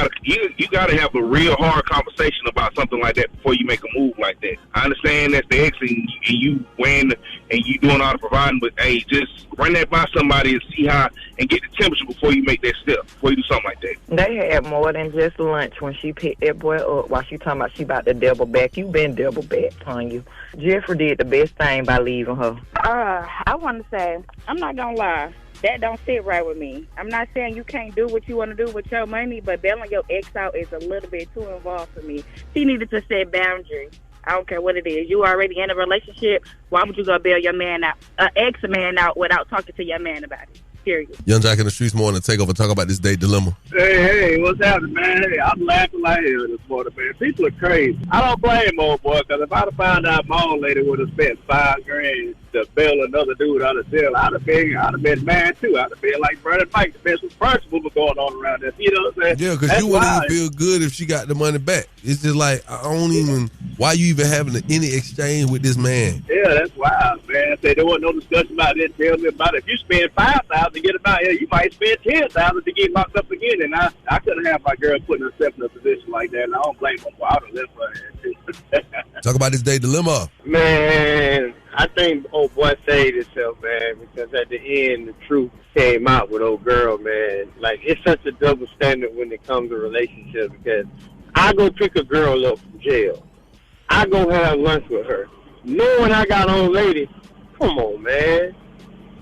gotta have a real hard conversation about something like that before you make a move like that. I understand that's the ex and you win and you doing all the providing, but hey, just run that by somebody and see how and get the temperature before you make that step, before you do something like that. They had more than just lunch when she picked that boy up while she talking about she about to double back. You been double back on you. Jeffrey did the best thing by leaving her. I want to say, I'm not going to lie. That don't sit right with me. I'm not saying you can't do what you want to do with your money, but bailing your ex out is a little bit too involved for me. She needed to set boundaries. I don't care what it is. You already in a relationship. Why would you go bail your man out, ex-man out, without talking to your man about it? Period. Young Jock in the Streetz Morning Takeover. Talk about this date dilemma. Hey, what's happening, man? Hey, I'm laughing like hell this morning, man. People are crazy. I don't blame old boy, because if I'd have found out my old lady would have spent $5,000 to bail another dude out of jail, I'd have been mad too. I'd have been like Brother Mike, the best principle was going on around this. You know what I'm saying? Yeah, because you wouldn't even feel good if she got the money back. It's just like, why you even having any exchange with this man? Yeah, that's wild, man. I said there wasn't no discussion about it. Tell me about it. If you spend $5,000 to get him out here, you might spend $10,000 to get locked up again. And I couldn't have my girl putting herself in a position like that. And I don't blame her. I would have left her. Talk about this date dilemma. Man, I think old boy saved himself, man, because at the end, the truth came out with old girl, man. Like, it's such a double standard when it comes to relationships, because I go pick a girl up from jail. I go have lunch with her. Knowing I got old lady, come on, man.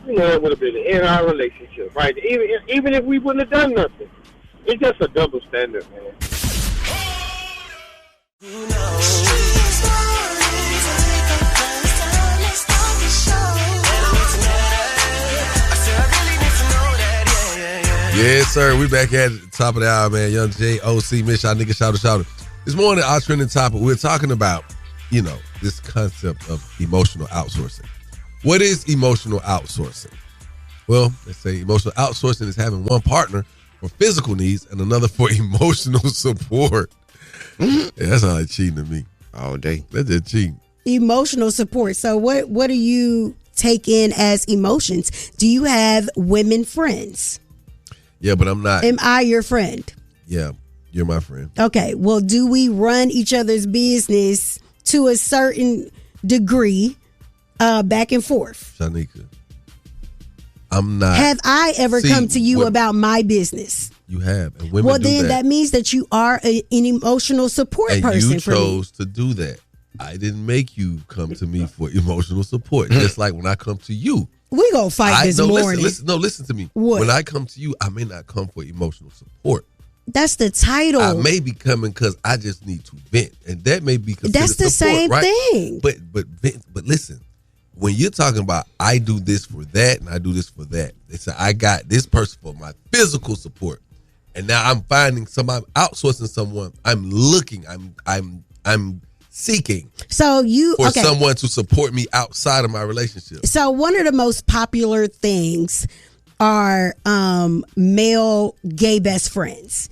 You know, that would have been the end of our relationship, right? Even if we wouldn't have done nothing. It's just a double standard, man. Yes, sir. We back at the top of the hour, man. Young J.O.C. Miss y'all niggas, shout. This morning, our trending topic, we're talking about, this concept of emotional outsourcing. What is emotional outsourcing? Well, let's say emotional outsourcing is having one partner for physical needs and another for emotional support. Yeah, that sounds like cheating to me all day. That's just cheating. Emotional support. So what do you take in as emotions? Do you have women friends? Yeah, but I'm not. Am I your friend? Yeah, you're my friend. Okay. Well, do we run each other's business to a certain degree, back and forth? Shanika, I'm not. Have I ever come to you about my business? You have. And women do then that means that you are an emotional support person. You chose to do that. I didn't make you come to me for emotional support. Just like when I come to you. We gonna fight this morning. Listen to me. What? When I come to you, I may not come for emotional support. That's the title. I may be coming because I just need to vent, and that may be considered That's the support, same right? thing. But listen, when you're talking about I do this for that and I do this for that, they say I got this person for my physical support, and now I'm finding I'm outsourcing someone. I'm looking. I'm seeking. So for someone to support me outside of my relationship. So one of the most popular things are male gay best friends.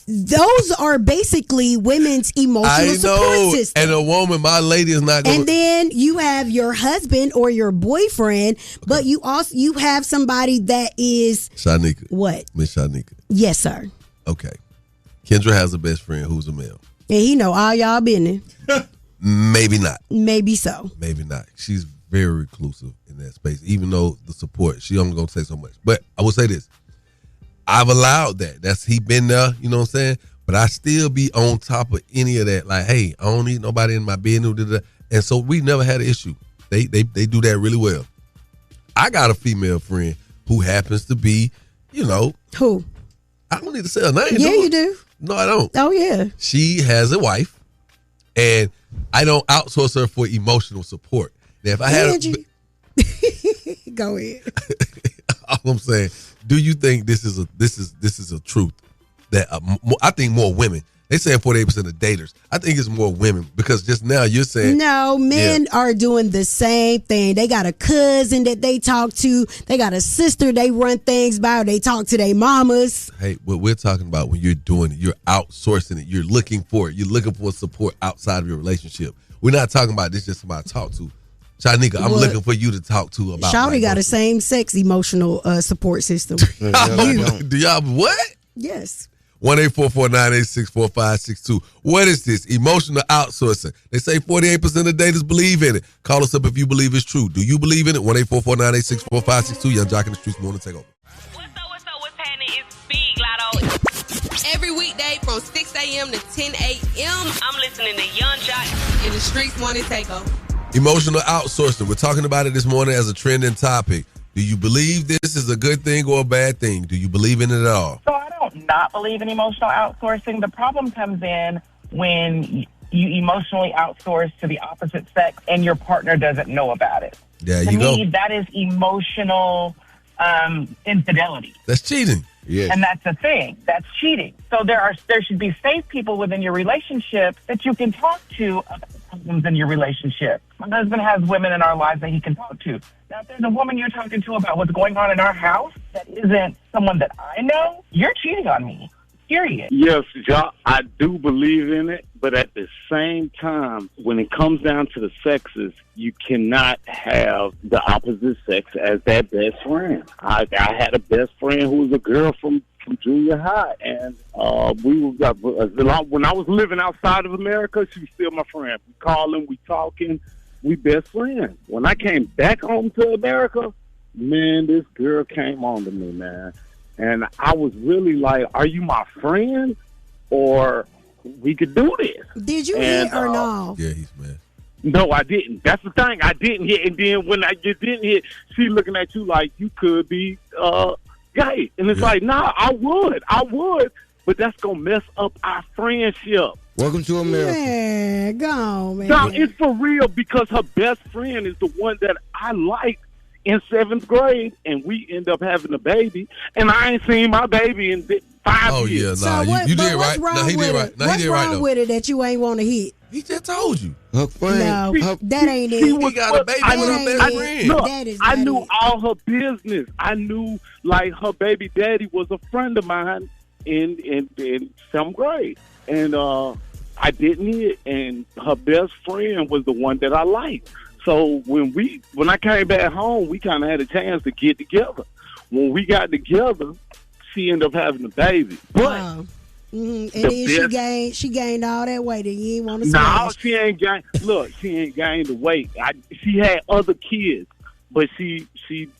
Those are basically women's emotional support system. And a woman, my lady, is not going. And then you have your husband or your boyfriend, but you have somebody that is Shanika. What? Miss Shanika. Yes, sir. Okay. Kendra has a best friend who's a male. And he know all y'all business. Maybe not. Maybe so. Maybe not. She's very reclusive in that space, even though the support, she only gonna say so much. But I will say this. I've allowed that. He been there, you know what I'm saying? But I still be on top of any of that. Like, hey, I don't need nobody in my business. And so we never had an issue. They do that really well. I got a female friend who happens to be, Who? I don't need to say her name. Yeah, you do. No, I don't. Oh, yeah. She has a wife, and I don't outsource her for emotional support. Now, if I had Go ahead. all I'm saying, do you think this is a truth that I think more women? They say 48% of daters. I think it's more women because just now you're saying no, men are doing the same thing. They got a cousin that they talk to. They got a sister they run things by. They talk to their mamas. Hey, what we're talking about when you're doing it, you're outsourcing it. You're looking for it. You're looking for support outside of your relationship. We're not talking about this just somebody to talk to. Shanika, I'm looking for you to talk to about. Shawty got a same-sex emotional support system. Do y'all what? Yes. 1-844-986-4562. What is this? Emotional outsourcing. They say 48% of daters believe in it. Call us up if you believe it's true. Do you believe in it? 1-844-986-4562. Young Jock in the Streetz morning takeover. What's happening? It's Big Lotto. Every weekday from 6 a.m. to 10 a.m. I'm listening to Young Jock in the Streetz morning takeover. Emotional outsourcing. We're talking about it this morning as a trending topic. Do you believe this is a good thing or a bad thing? Do you believe in it at all? So I don't not believe in emotional outsourcing. The problem comes in when you emotionally outsource to the opposite sex and your partner doesn't know about it. There you to go. me, that is emotional infidelity. That's cheating. Yes. And that's the thing. That's cheating. So there should be safe people within your relationship that you can talk to about problems in your relationship. My husband has women in our lives that he can talk to. Now, if there's a woman you're talking to about what's going on in our house that isn't someone that I know, you're cheating on me. Period. Yes, Jock, I do believe in it, but at the same time, when it comes down to the sexes, you cannot have the opposite sex as that best friend. I had a best friend who was a girl from junior high, and when I was living outside of America, she was still my friend. We calling, we talking, we best friends. When I came back home to America, man, this girl came on to me, man. And I was really like, are you my friend? Or we could do this. Did you hit or no? Yeah, he's mad. No, I didn't. That's the thing. I didn't hit. And then when I just didn't hit, she looking at you like you could be gay. And it's like, nah, I would. But that's going to mess up our friendship. Welcome to America. Yeah, go on, man. No, it's for real because her best friend is the one that I like in 7th grade, and we end up having a baby, and I ain't seen my baby in 5 years. Oh, yeah, nah, you did right. No, he did right. No, what's he did right, wrong though. with it that you ain't want to hit? He just told you. No, that ain't it. He got a baby with her best friend. Look, That is I not knew it. all her business. I knew, like, her baby daddy was a friend of mine in 7th grade, and I didn't hit, and her best friend was the one that I liked. So when I came back home, we kind of had a chance to get together. When we got together, she ended up having a baby. But And then she gained all that weight, and you ain't want to no, smash. she ain't gained. Look, she ain't gained the weight. She had other kids, but she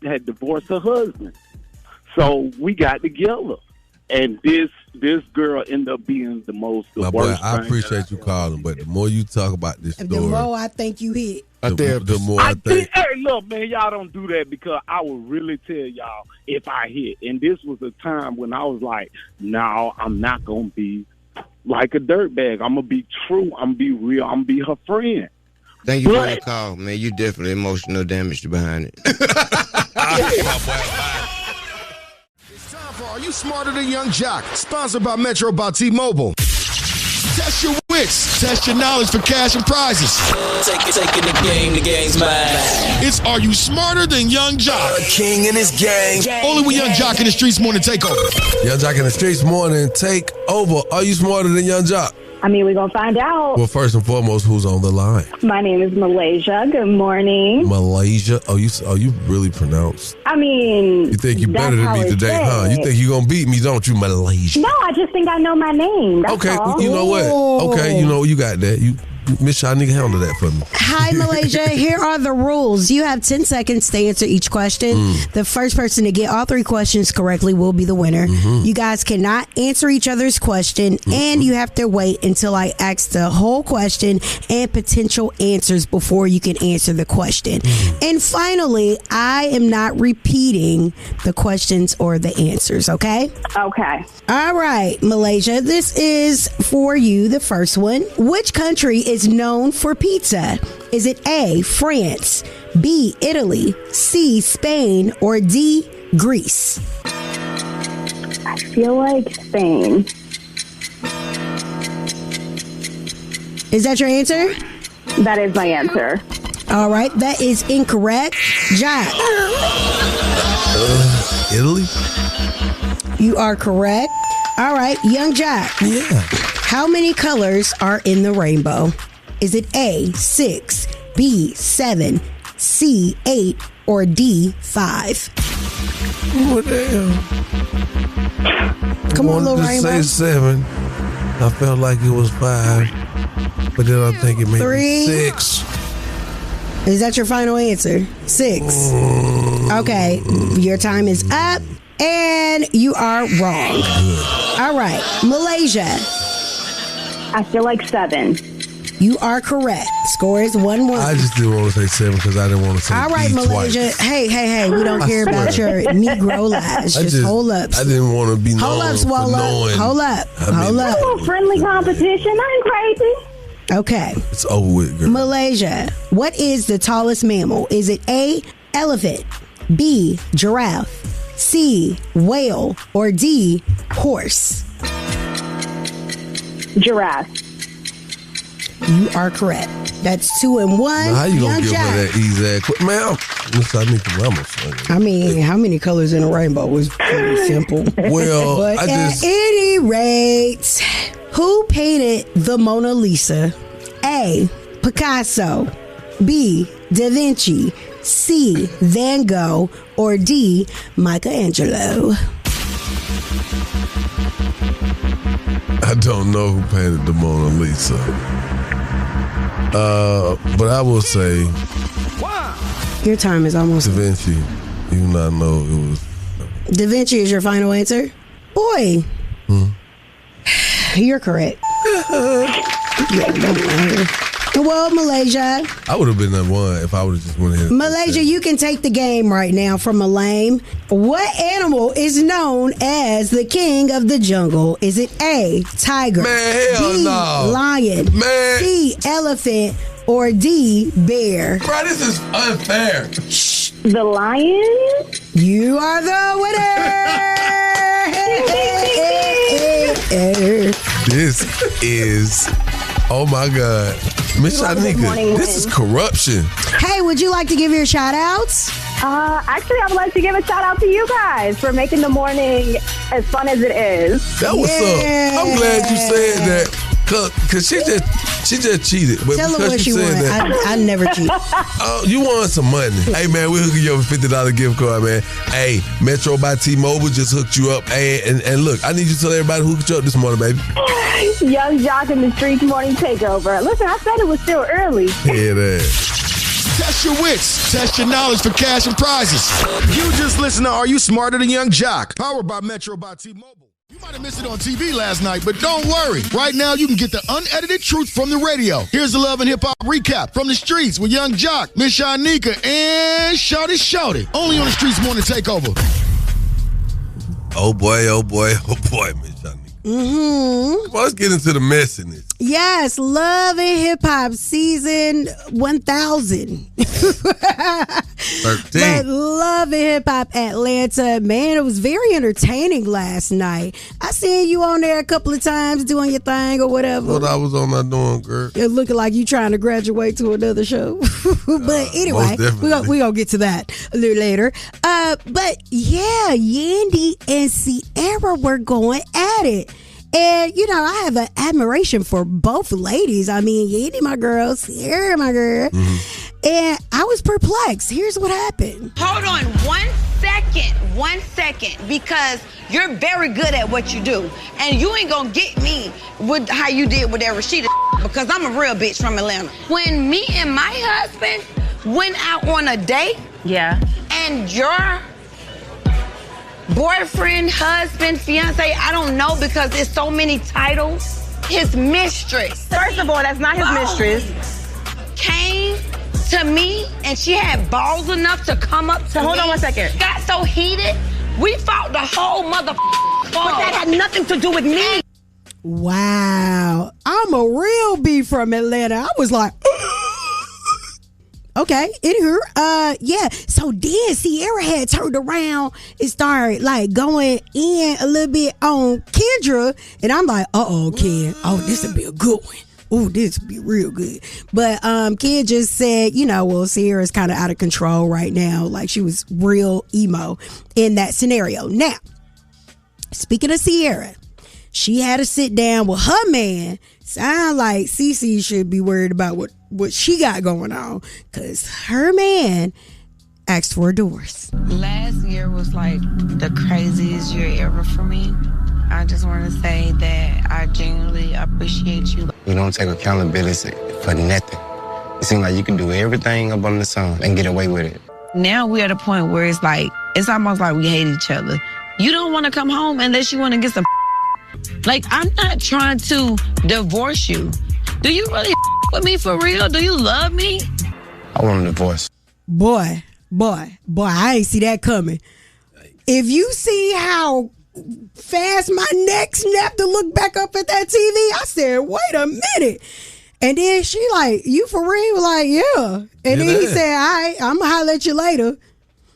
had divorced her husband. So we got together, and this this girl ended up being the My boy, worst. I appreciate you calling, but the more you talk about this story, The more I think you hit. the more I think. Hey, look, man, y'all don't do that because I will really tell y'all if I hit. And this was a time when I was like, no, I'm not going to be like a dirtbag. I'm going to be true. I'm going to be real. I'm going to be her friend. Thank you for that call, man. You definitely emotional damage behind it. Are You Smarter Than Young Jock? Sponsored by Metro by T-Mobile. Test your wits. Test your knowledge for cash and prizes. Taking the game's mine. It's Are You Smarter Than Young Jock? A king in his gang. Only with Young Jock in the Streetz Morning Takeover. Young Jock in the Streetz Morning Takeover. Are you smarter than Young Jock? I mean, we're going to find out. Well, first and foremost, who's on the line? My name is Malaysia. Good morning. Malaysia. Oh, you really pronounced. I mean, You think you better than me today, huh? You think you gonna beat me, don't you, Malaysia? No, I just think I know my name. That's Okay, all. you know what? Okay, you got that. You Miss Shanika, handle that for me. Hi, Malaysia. Here are the rules. You have 10 seconds to answer each question. The first person to get all 3 questions correctly will be the winner. You guys cannot answer each other's question, and you have to wait until I ask the whole question and potential answers before you can answer the question. And finally, I am not repeating the questions or the answers, okay? Okay. All right, Malaysia, this is for you, the first one. Which country is known for pizza? Is it A, France, B, Italy, C, Spain, or D, Greece? I feel like Spain. Is that your answer? That is my answer. All right, that is incorrect. Jack. Italy? You are correct. All right, Young Jack. Yeah. How many colors are in the rainbow? Is it A, 6, B, 7, C, 8, or D, 5? What the hell? Come on, little just rainbow. say 7. I felt like it was 5, but then I'm thinking maybe 3. 6. Is that your final answer? 6. Okay, your time is up, and you are wrong. All right, Malaysia. I feel like 7. You are correct. Score is 1-1. I just didn't want to say 7 because I didn't want to say All right, D Malaysia. twice. Hey, we don't care about your Negro lies. Just hold up. I didn't want to be known Hold up, for Swallow. knowing. Hold up. I mean, Hold up. Oh, friendly competition. Nothing crazy. Okay. It's over with, girl. Malaysia. What is the tallest mammal? Is it A, elephant, B, giraffe, C, whale, or D, horse? Giraffe. You are correct. That's 2-1. Now, how you gonna Young give Jack. her that easy ass? Man, I need to rumble. I mean, how many colors in a rainbow was pretty simple. Well, but I just- at any rate, who painted the Mona Lisa? A, Picasso, B, Da Vinci, C, Van Gogh, or D, Michelangelo? I don't know who painted the Mona Lisa. But I will say Your time is almost Da Vinci. You not know it was. Da Vinci is your final answer? Boy, you're correct. Well, Malaysia. I would have been that one if I would have just went ahead. Malaysia, you can take the game right now from a lame. What animal is known as the king of the jungle? Is it A, tiger, hell B, no. lion, C, elephant, or D, bear? Bro, this is unfair. The lion? You are the winner. This is, oh my God. Miss Shanika, this is corruption. Hey, would you like to give your shout outs? Actually, I would like to give a shout out to you guys for making the morning as fun as it is. That was up. I'm glad you said that. Cause she just cheated. But Tell her because what she you said won. that, I never cheat. Oh, you won some money. Hey, man, we hook you up with $50 gift card, man. Hey, Metro by T-Mobile just hooked you up. Hey, and look, I need you to tell everybody who hooked you up this morning, baby. Young Jock in the Streetz Morning Takeover. Listen, I said it was still early. Yeah, that. Test your wits. Test your knowledge for cash and prizes. You just listen to Are You Smarter Than Young Jock? Powered by Metro by T-Mobile. You might have missed it on TV last night, but don't worry. Right now, you can get the unedited truth from the radio. Here's the Love and Hip Hop recap from the streets with Young Jock, Miss Shanika, and Shawty. Only on the Streetz Morning Takeover. Oh boy, Miss Shanika. Mm-hmm. Come on, let's get into the messiness. Yes, Love and Hip Hop season 1000. 13. But Love and Hip Hop Atlanta, man, it was very entertaining last night. I seen you on there a couple of times doing your thing or whatever. What I was on there doing, girl? It looking like you trying to graduate to another show. But anyway, we gonna get to that a little later. But yeah, Yandy and Sierra were going at it. And, you know, I have an admiration for both ladies. I mean, Yandy, my girl, Sierra, my girl. Mm-hmm. And I was perplexed. Here's what happened. Hold on 1 second, because you're very good at what you do. And you ain't gonna get me with how you did with that Rashida, because I'm a real bitch from Atlanta. When me and my husband went out on a date, and your boyfriend, husband, fiance, I don't know, because there's so many titles. His mistress. First of all, that's not his mistress. Came to me and she had balls enough to come up to me. Hold on 1 second. Got so heated, we fought the whole mother. But that had nothing to do with me. Wow. I'm a real B from Atlanta. I was like, okay, anywho, yeah. So then Sierra had turned around and started like going in a little bit on Kendra, and I'm like, Ken, this would be a good one. Oh, this would be real good. But Ken just said, you know, well, Sierra's kind of out of control right now. Like she was real emo in that scenario. Now, speaking of Sierra, she had to sit down with her man. Sound like Cece should be worried about what she got going on, because her man asked for a divorce. Last year was like the craziest year ever for me. I just want to say that I genuinely appreciate you. You don't take accountability for nothing. It seems like you can do everything up under the sun and get away with it. Now we're at a point where it's like, it's almost like we hate each other. You don't want to come home unless you want to get some. Like, I'm not trying to divorce you. Do you really with me for real? Do you love me? I want a divorce. Boy, I ain't see that coming. If you see how fast my neck snapped to look back up at that TV, I said, wait a minute. And then she like, you for real? Like, yeah. And then he said, all right, I'm going to holler at you later.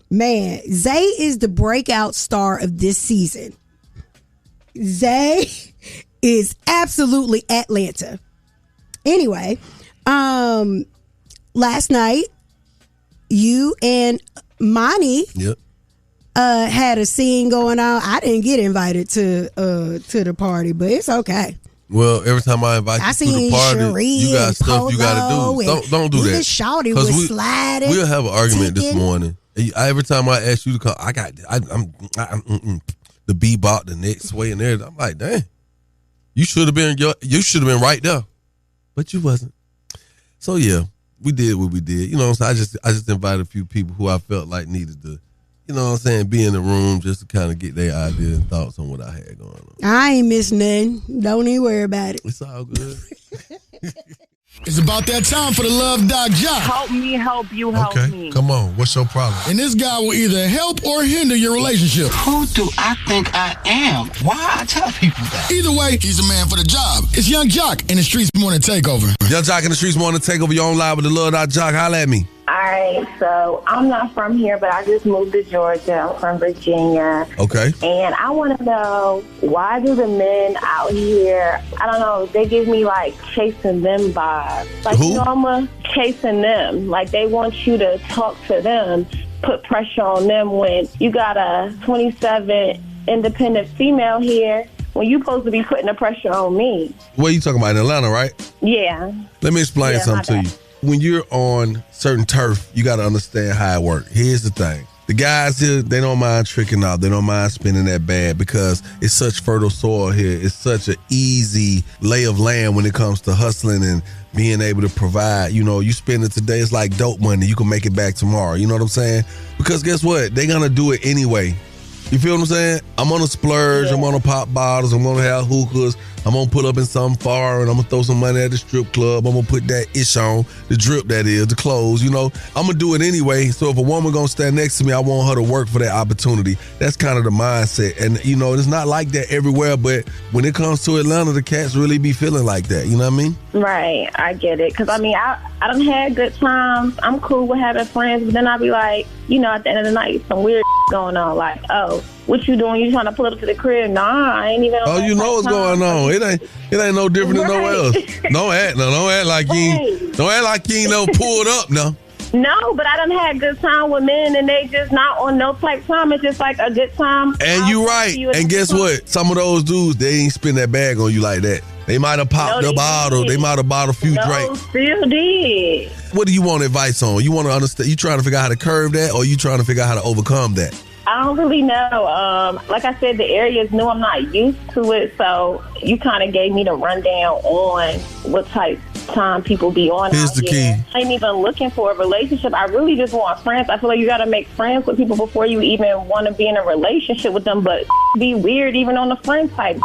Man, Zay is the breakout star of this season. Zay is absolutely Atlanta. Anyway, last night, you and Monty had a scene going on. I didn't get invited to the party, but it's okay. Well, every time I invite you to the party, Cherie you got stuff you got to do. Don't do that. Shawty was sliding. We'll have an argument this morning. Every time I ask you to come, I'm the bebop, the neck sway, and everything. I'm like, dang, you should have been right there, but you wasn't. So yeah, we did what we did. You know what I'm saying? I just invited a few people who I felt like needed to, you know what I'm saying, be in the room just to kind of get their ideas and thoughts on what I had going on. I ain't miss nothing. Don't even worry about it. It's all good. It's about that time for the Love Doc Jock. Help me, help you, help me. Come on, what's your problem? And this guy will either help or hinder your relationship. Who do I think I am? Why I tell people that? Either way, he's a man for the job. It's Young Jock in the Streetz Morning Takeover. Young Jock in the Streetz Morning Takeover. You on live with the Love Doc Jock. Holla at me. All right, so I'm not from here, but I just moved to Georgia. I'm from Virginia. Okay. And I want to know, why do the men out here, I don't know, they give me like chasing them vibes. Like, who? You know, I'm chasing them. Like, they want you to talk to them, put pressure on them when you got a 27 independent female here, when you supposed to be putting the pressure on me. What are you talking about, in Atlanta, right? Yeah. Let me explain something to you. When you're on certain turf, you got to understand how it works. Here's the thing. The guys here, they don't mind tricking out. They don't mind spending that bag because it's such fertile soil here. It's such an easy lay of land when it comes to hustling and being able to provide. You know, you spend it today, it's like dope money. You can make it back tomorrow. You know what I'm saying? Because guess what? They're going to do it anyway. You feel what I'm saying? I'm gonna splurge. I'm gonna pop bottles. I'm gonna have hookahs. I'm gonna pull up in something foreign. I'm gonna throw some money at the strip club. I'm gonna put that ish on, the drip that is, the clothes. You know, I'm gonna do it anyway. So if a woman gonna stand next to me, I want her to work for that opportunity. That's kind of the mindset. And you know, it's not like that everywhere. But when it comes to Atlanta, the cats really be feeling like that. You know what I mean? Right, I get it. Because, I mean, I done had good times. I'm cool with having friends, but then I'll be like, you know, at the end of the night, some weird going on. Like, oh, what you doing? You trying to pull up to the crib? Nah, I ain't even. Oh, you know what's going on. It ain't no different than nowhere else. Don't act like you ain't never pulled up, no. No, but I done had good time with men, and they just not on no type time. It's just like a good time. And you right. And guess what? Some of those dudes, they ain't spend that bag on you like that. They might have popped a bottle. They might have bought a few drinks. Still did. What do you want advice on? You want to understand? You trying to figure out how to curb that, or you trying to figure out how to overcome that? I don't really know. Like I said, the area is new. I'm not used to it, so you kind of gave me the rundown on what type time people be on. Here's the key. I ain't even looking for a relationship. I really just want friends. I feel like you got to make friends with people before you even want to be in a relationship with them, but be weird even on the friend type.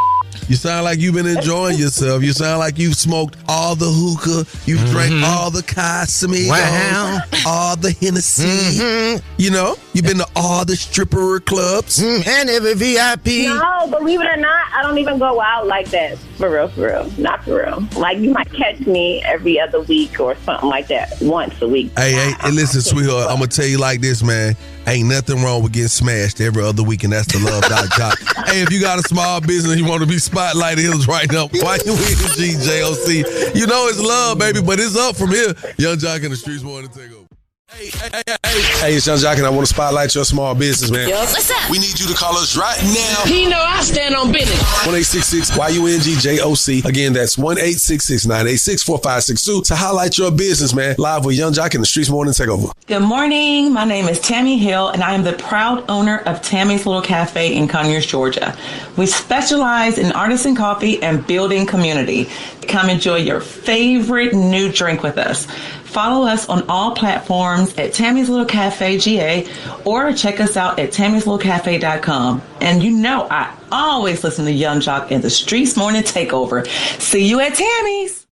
You sound like you've been enjoying yourself. You sound like you've smoked all the hookah. You drank all the Casamigos, all the Hennessy. You know, you've been to all the stripper clubs. And every VIP. No, believe it or not, I don't even go out like that. For real. Not for real. Like, you might catch me every other week or something like that, once a week. Hey, listen, sweetheart, I'm going to tell you like this, man. Ain't nothing wrong with getting smashed every other week, and that's the love job. Hey, if you got a small business, you want to be spotlighted, it's right now. YUNGJOC. You know it's love, baby, but it's up from here. Young Jock in the Streetz Morning Takeover. Hey, it's Young Jock, and I want to spotlight your small business, man. Yo, what's up? We need you to call us right now. He know I stand on business. 1-866-YUNGJOC. Again, that's 1-866-986-4562 to highlight your business, man. Live with Young Jock in the Streetz Morning Takeover. Good morning. My name is Tammy Hill, and I am the proud owner of Tammy's Little Cafe in Conyers, Georgia. We specialize in artisan coffee and building community. Come enjoy your favorite new drink with us. Follow us on all platforms at Tammy's Little Cafe GA, or check us out at tammy'slittlecafe.com. And you know I always listen to Young Jock in the Streetz Morning Takeover. See you at Tammy's.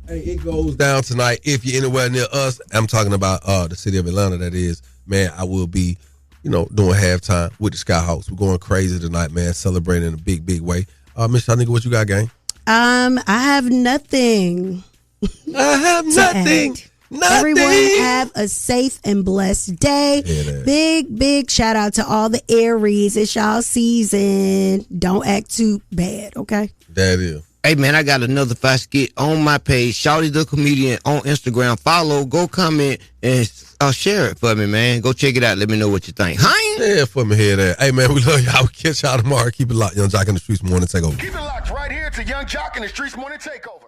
Hey, it goes down tonight. If you're anywhere near us, I'm talking about the city of Atlanta, that is. Man, I will be, doing halftime with the Skyhawks. We're going crazy tonight, man, celebrating in a big, big way. Miss Shanika, what you got, gang? I have nothing. I have nothing. Nothing. Everyone have a safe and blessed day. Yeah, big shout out to all the Aries. It's y'all season. Don't act too bad, okay? That is. Hey, man, I got another fast skit on my page, Shawty the Comedian on Instagram. Follow, go comment, and share it for me, man. Go check it out. Let me know what you think. Hi. Yeah, for me here, there. Hey, man, we love y'all. We'll catch y'all tomorrow. Keep it locked. Young Jock in the Streetz Morning Takeover. Keep it locked right here to Young Jock in the Streetz Morning Takeover.